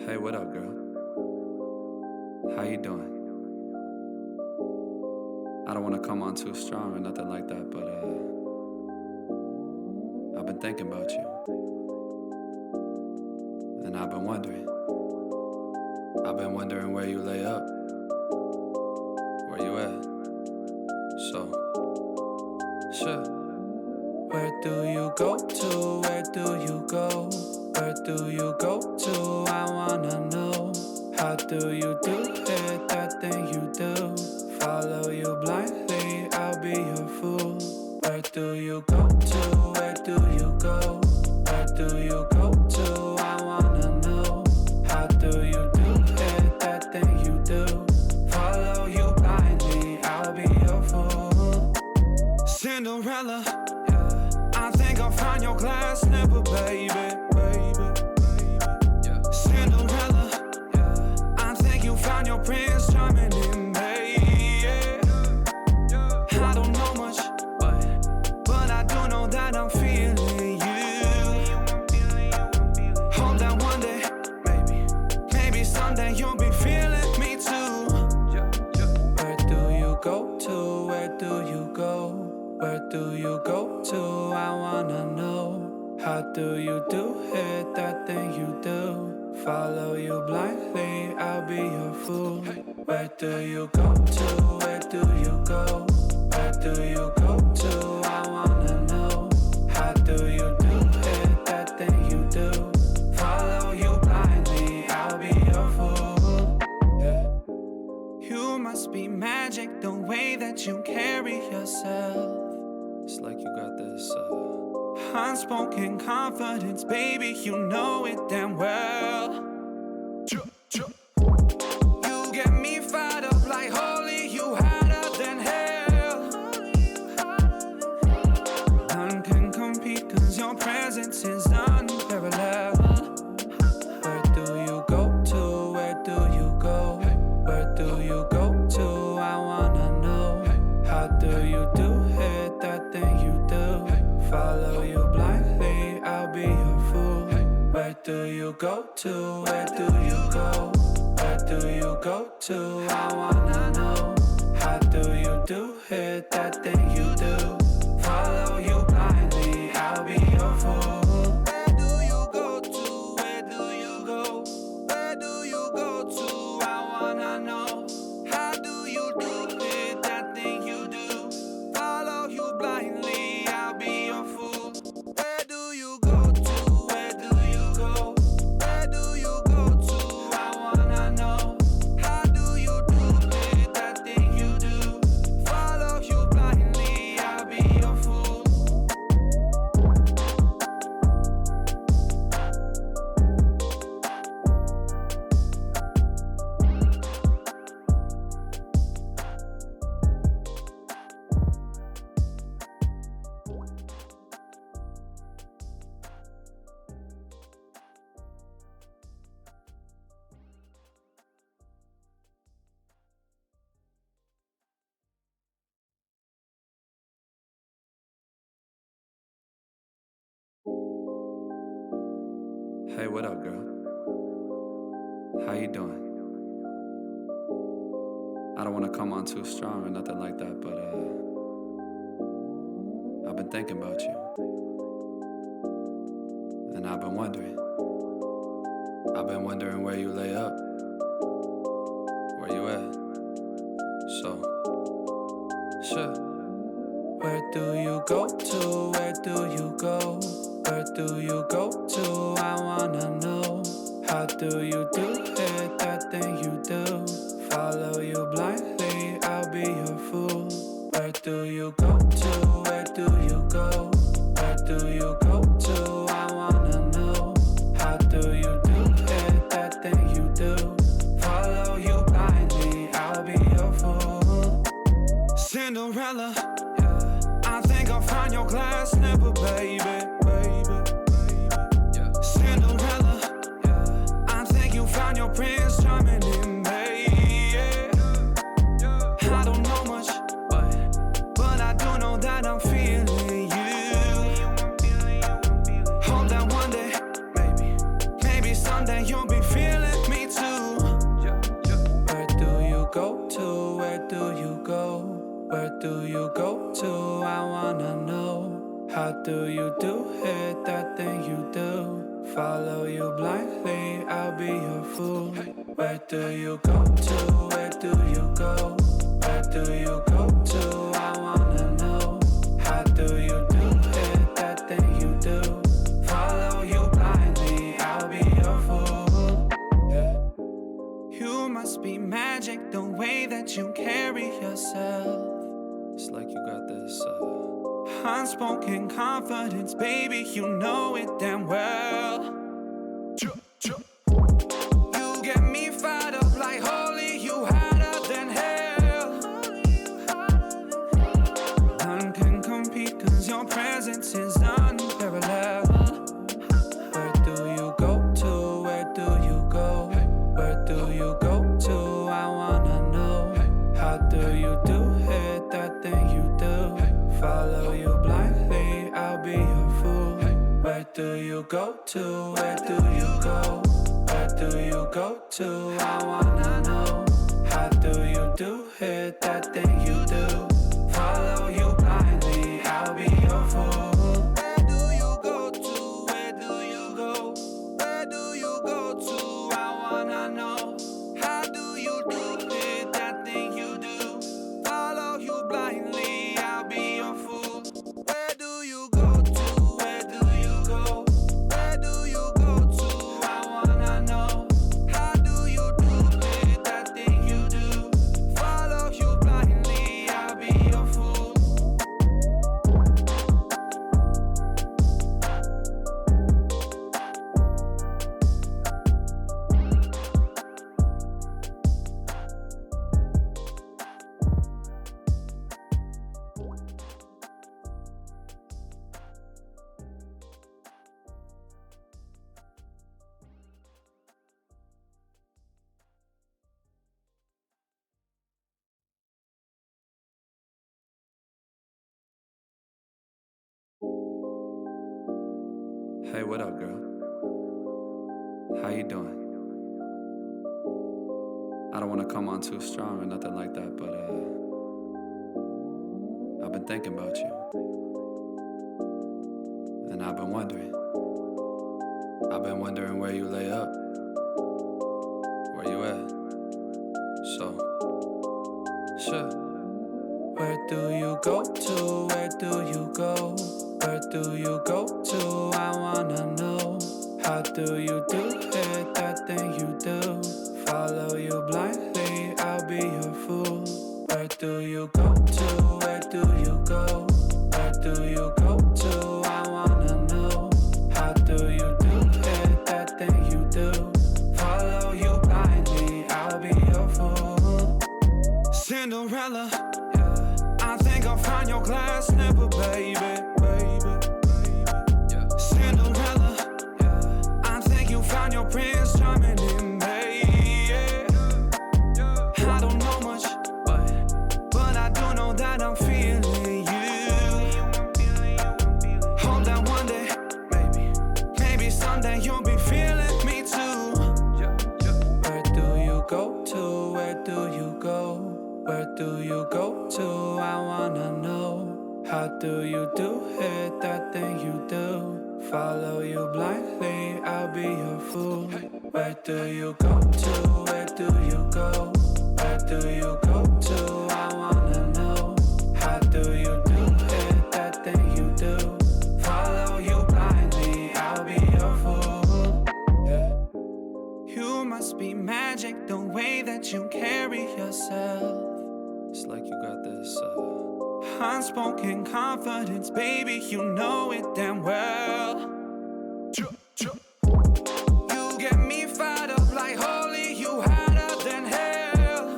Hey, what up, girl? How you doing? I don't want to come on too strong or nothing like that, but I've been thinking about you. And I've been wondering where you lay up. Where you at? So, sure. Where do you go to? Where do you go? Where do you go to? I wanna know. How do you do it? That thing you do. Follow you blindly, I'll be your fool. Where do you go to? Where do you go? Where do you go to? I wanna know. How do you do it? That thing you do. Follow you blindly, I'll be your fool. Cinderella, I think I'll find your glass slipper, baby. Cinderella, I think you found your prince charming in me. I don't know much, but I do know that I'm feeling you. Hope that one day, maybe someday you'll be feeling me too. Where do you go to? Where do you go? Where do you go to? I wanna know. How do you do it? That thing you do. Follow you blindly, I'll be your fool. Where do you go to? Where do you go? Where do you go to? I wanna know. How do you do it? That thing you do. Follow you blindly, I'll be your fool. You must be magic, the way that you carry yourself. It's like you got this unspoken confidence, baby, you know it damn well. You get me fired up like holy, you hotter than hell. None can compete cause your presence is unparalleled. Where do you go to? Where do you go? Where do you go to? I wanna know. How do you do it? That thing you do. Follow you blindly, I'll be your fool. Where do you go to? Where do you go? Where do you go to? I wanna know. How do you do it? That thing you do. Follow you blindly, I'll be your fool. Where do you go to? Where do you go? Where do you go to? I wanna know. How do you do it? That thing you do. Follow you blindly, I'll be your fool. Where do you go to? Where do you go? Where do you go to? I wanna know. How do you do it? That thing you do. Follow you blindly, I'll be your fool. Hey, what up, girl? How you doing? I don't want to come on too strong or nothing like that, but I've been thinking about you. And I've been wondering where you lay up. Where you at? So, sure. Where do you go to? Where do you go? Where do you go to? I wanna know. How do you do it? That thing you do. Follow you blindly, I'll be your fool. Where do you go to? Where do you go? Where do you go to? I wanna know. How do you do it? That thing you do. Follow you blindly, I'll be your fool. Cinderella, I think I'll find your glass slipper, baby. Cinderella, I think you found your prince charming in me. I don't know much, but I do know that I'm feeling you. Hope that one day, maybe someday you'll be feeling do you go to? I wanna know. How do you do it, that thing you do? Follow you blindly, I'll be your fool. Where do you go to? Where do you go? Where do you go to? I wanna know. How do you do it, that thing you do? Follow you blindly, I'll be your fool. Yeah. You must be magic, the way that you carry yourself. It's like you got this unspoken confidence, baby, you know it damn well. You get me fired up like holy, you hotter than hell. None can compete, cause your presence is unparalleled. Where do you go to? Where do you go? Where do you go to? I wanna know. How do you do it, that thing you do? Follow you blindly, I'll be your fool. Where do you go to? Where do you go? Where do you go to? I wanna know. How do you do it, that thing you do? Follow you blindly, I'll be your fool. Where do you go to? Where do you go? Where do you go to? I wanna know. How do you do it, that thing you do? Follow you blindly, I'll be your fool. Where do you go to? Where do you go? Where do you go to? I wanna know. How do you do it, that thing you do? Follow you blindly, I'll be your fool. Hey, what up, girl? How you doing? I don't wanna come on too strong or nothing like that, but I've been thinking about you. And I've been wondering where you lay up. Where you at? So, sure. Where do you go to? Where do you go? Where do you go to? I wanna know. How do you do it, that thing you do? Follow you blindly, I'll be your fool. Where do you go to? Where do you go? Where do you go to? I wanna know. How do you do it, that thing you do? Follow you blindly, I'll be your fool. Cinderella, I think I'll find your glass slipper, baby. Cinderella, I think you found your prince charming in me. I don't know much, but I do know that I'm feeling you. Hope that one day, maybe someday you'll be feeling me too. Where do you go to? Where do you go? Where do you go to? I wanna know. How do you do it, that thing you do? Follow you blindly, I'll be your fool. Where do you go to? Where do you go? Where do you go to? I wanna know. How do you do it, that thing you do? Follow you blindly, I'll be your fool. Yeah. You must be magic, the way that you carry yourself. It's like you got this unspoken confidence, baby, you know it damn well. You get me fired up like holy, you hotter than hell.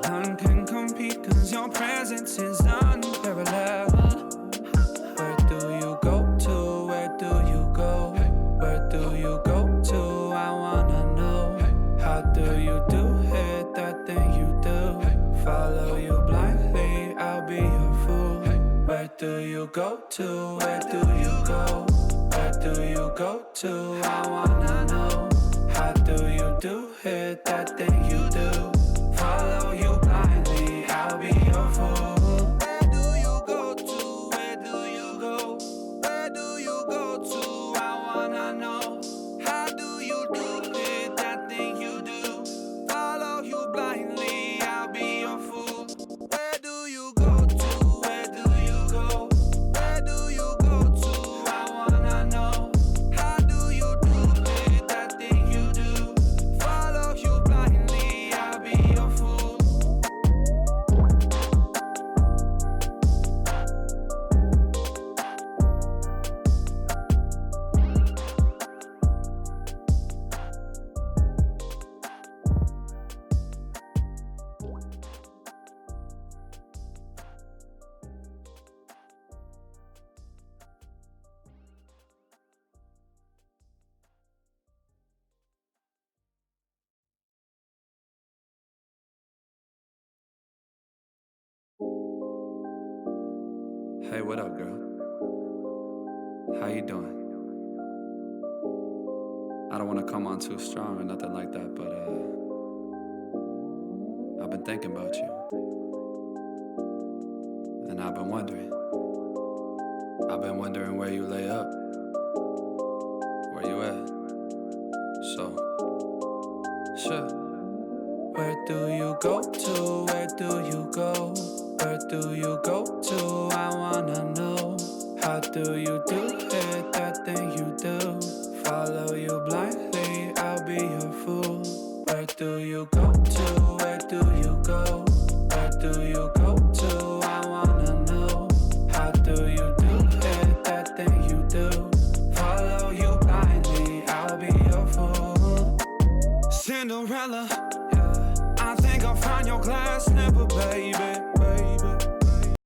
None can compete, cause your presence is unparalleled. Where do you go to? Where do you go? Where do you go to? I wanna know. How do you do it, that thing you do? Follow you blindly, I'll be your fool. Where do you go to? Where do you go? Where do you go to? I wanna know. How do you do it, that thing you do? Follow you blindly, Hey, what up, girl? How you doing? I don't want to come on too strong or nothing like that, but I've been thinking about you. And I've been wondering where you lay up. Where you at? So, sure. Where do you go to? Where do you go? Where do you go to? I wanna know. How do you do it, that thing you do? Follow you blindly, I'll be your fool. Where do you go to? Where do you go? Where do you go to? I wanna know. How do you do it, that thing you do? Follow you blindly, I'll be your fool. Cinderella, I think I'll find your glass.